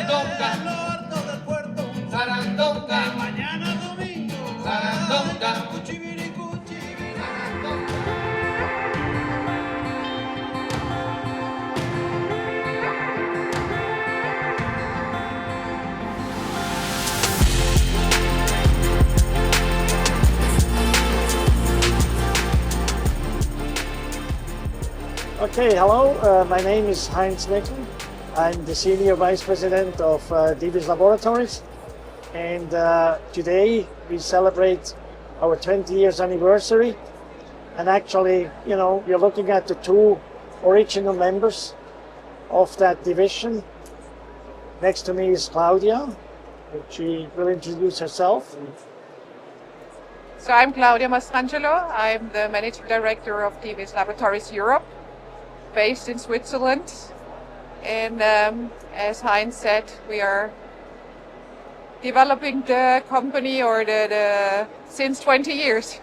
Sarandonga, Sarandonga, mañana domingo, Sarandonga, cuchibiricuchi, Sarandonga. Okay, hello, my name is Heinz Nickel. I'm the Senior Vice President of Divi's Laboratories, and today we celebrate our 20 years anniversary. And actually, you know, we're looking at the two original members of that division. Next to me is Claudia. She will introduce herself. So I'm Claudia Mastrangelo. I'm the Managing Director of Divi's Laboratories Europe, based in Switzerland. And as Heinz said, we are developing the company since 20 years.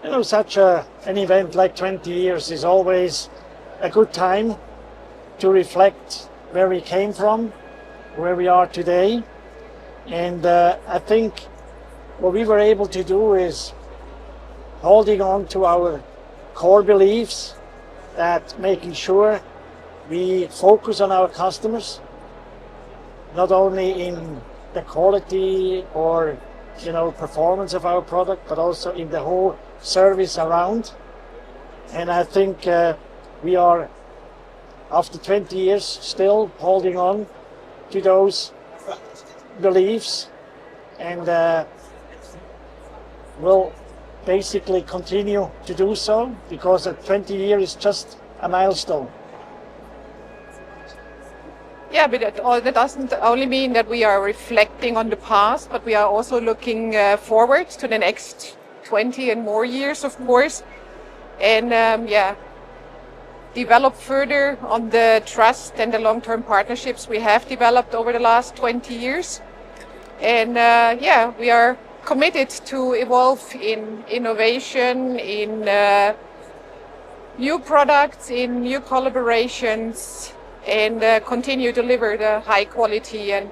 You know, such an event like 20 years is always a good time to reflect where we came from, where we are today. And I think what we were able to do is holding on to our core beliefs, that making sure we focus on our customers, not only in the quality or, you know, performance of our product, but also in the whole service around. And I think we are, after 20 years, still holding on to those beliefs, and will basically continue to do so, because a 20 years is just a milestone. Yeah, but that doesn't only mean that we are reflecting on the past, but we are also looking forward to the next 20 and more years, of course, and develop further on the trust and the long-term partnerships we have developed over the last 20 years. And we are committed to evolve in innovation, in new products, in new collaborations, and continue to deliver the high quality and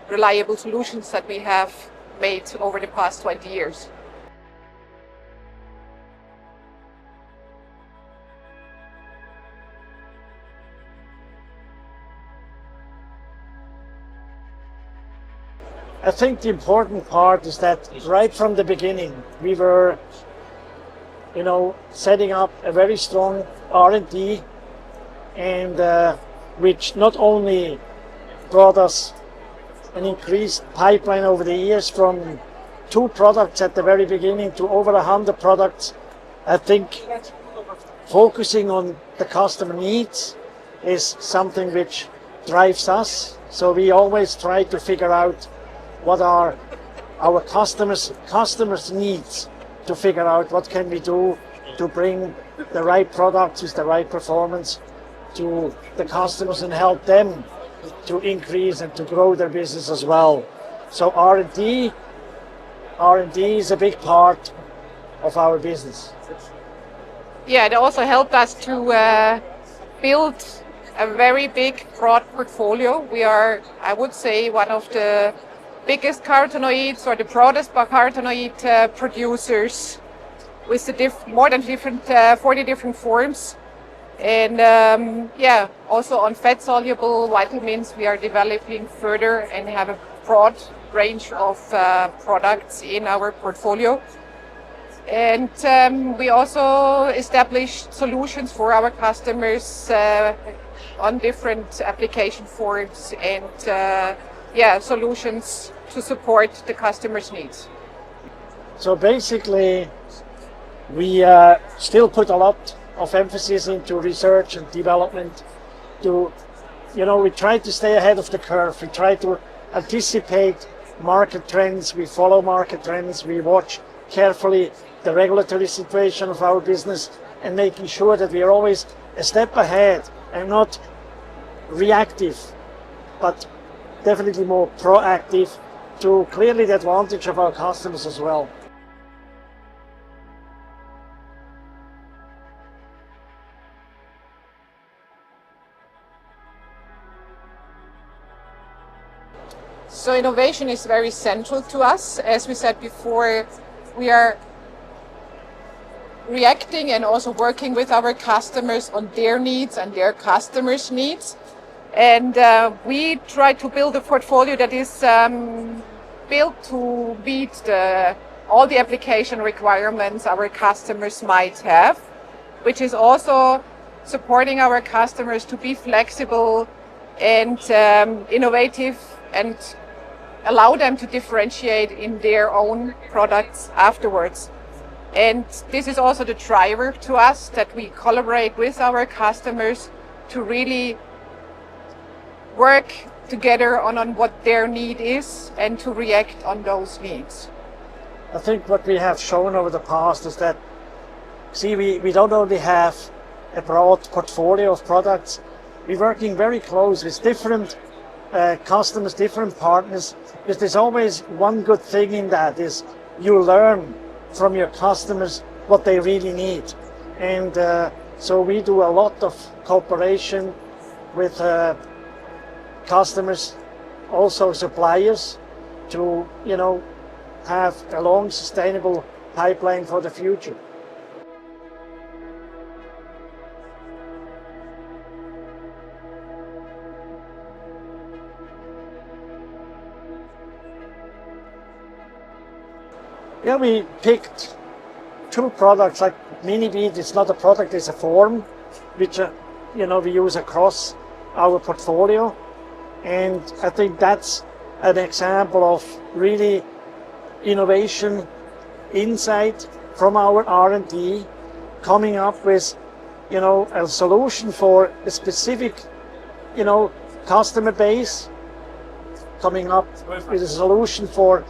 reliable solutions that we have made over the past 20 years. I think the important part is that right from the beginning, we were, you know, setting up a very strong R&D, and which not only brought us an increased pipeline over the years from 2 products at the very beginning to over 100 products. I think focusing on the customer needs is something which drives us. So we always try to figure out what are our customers' needs, to figure out what can we do to bring the right products with the right performance to the customers and help them to increase and to grow their business as well. So R&D is a big part of our business. Yeah, it also helped us to build a very big, broad portfolio. We are, I would say, one of the biggest carotenoids or the broadest carotenoid producers, with the more than 40 different forms. And also on fat-soluble vitamins, we are developing further and have a broad range of products in our portfolio. And we also established solutions for our customers on different application forms and solutions to support the customer's needs. So basically, we still put a lot of emphasis into research and development. We try to stay ahead of the curve. We try to anticipate market trends. We follow market trends. We watch carefully the regulatory situation of our business, and making sure that we are always a step ahead and not reactive, but definitely more proactive, to clearly the advantage of our customers as well. So innovation is very central to us. As we said before, we are reacting and also working with our customers on their needs and their customers' needs. And we try to build a portfolio that is built to meet all the application requirements our customers might have, which is also supporting our customers to be flexible and innovative and allow them to differentiate in their own products afterwards. And this is also the driver to us, that we collaborate with our customers to really work together on what their need is and to react on those needs. I think what we have shown over the past is that, we don't only have a broad portfolio of products, we're working very close with different customers, different partners, because there's always one good thing in that is you learn from your customers what they really need. And so we do a lot of cooperation with customers, also suppliers, to have a long sustainable pipeline for the future. Yeah, we picked two products, like mini bead. It's not a product, it's a form, which we use across our portfolio. And I think that's an example of really innovation, insight from our R&D, coming up with a solution for a specific customer base, coming up with a solution for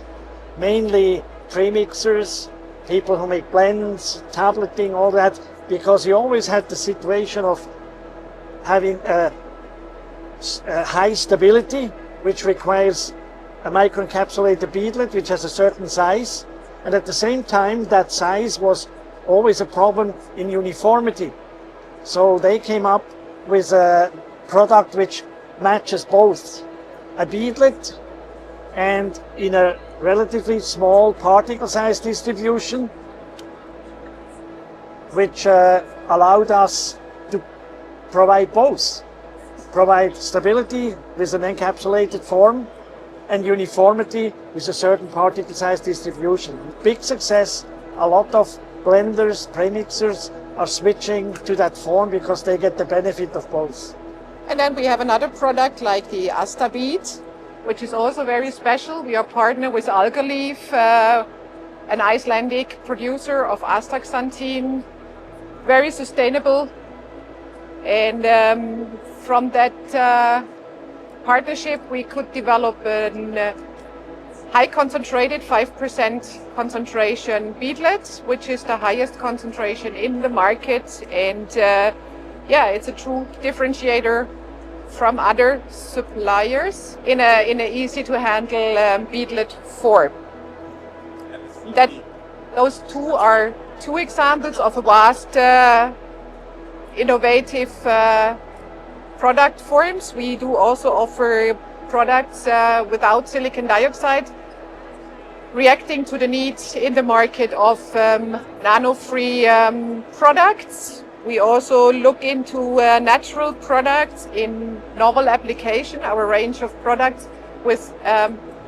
mainly premixers, people who make blends, tableting, all that, because you always had the situation of having a high stability, which requires a microencapsulated beadlet which has a certain size, and at the same time that size was always a problem in uniformity. So they came up with a product which matches both a beadlet and in a relatively small particle size distribution, which allowed us to provide both. Provide stability with an encapsulated form and uniformity with a certain particle size distribution. Big success. A lot of blenders, premixers are switching to that form because they get the benefit of both. And then we have another product like the Asta bead, which is also very special. We are partnered with Algaleaf, an Icelandic producer of astaxanthin, very sustainable. And from that partnership, we could develop a high concentrated 5% concentration beadlet, which is the highest concentration in the market. And it's a true differentiator from other suppliers in a easy to handle beadlet form. Those two are two examples of a vast innovative product forms. We do also offer products without silicon dioxide, reacting to the needs in the market of nano-free products. We also look into natural products in novel application, our range of products with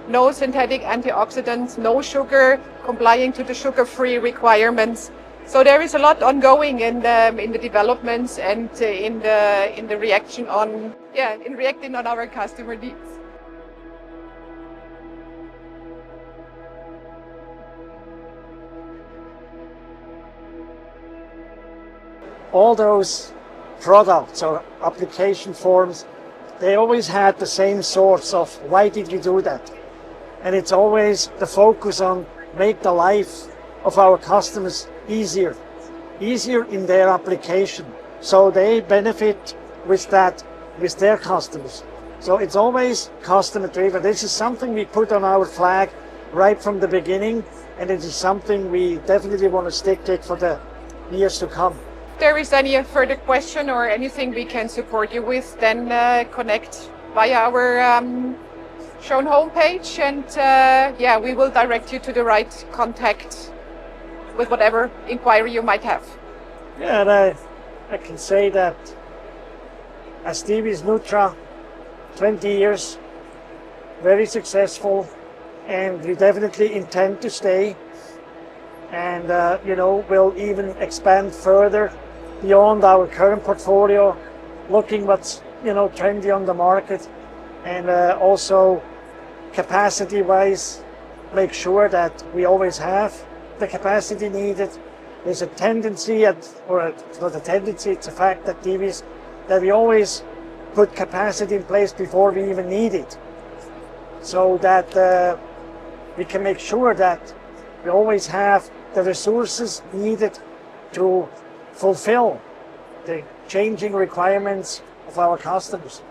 no synthetic antioxidants, no sugar, complying to the sugar-free requirements. So there is a lot ongoing in the developments and in the reacting on our customer needs. All those products or application forms, they always had the same source of why did you do that? And it's always the focus on make the life of our customers easier in their application. So they benefit with that with their customers. So it's always customer driven. This is something we put on our flag right from the beginning, and it is something we definitely want to stick to for the years to come. If there is any further question or anything we can support you with, then connect via our shown homepage, and yeah, we will direct you to the right contact with whatever inquiry you might have. Yeah, and I can say that as Divi's Nutra, 20 years, very successful, and we definitely intend to stay. And you know, we'll even expand further beyond our current portfolio, looking what's, you know, trendy on the market, and also capacity-wise, make sure that we always have the capacity needed. There's a tendency, it's not a tendency, it's a fact that Divi's, that we always put capacity in place before we even need it, so that we can make sure that we always have the resources needed to fulfill the changing requirements of our customers.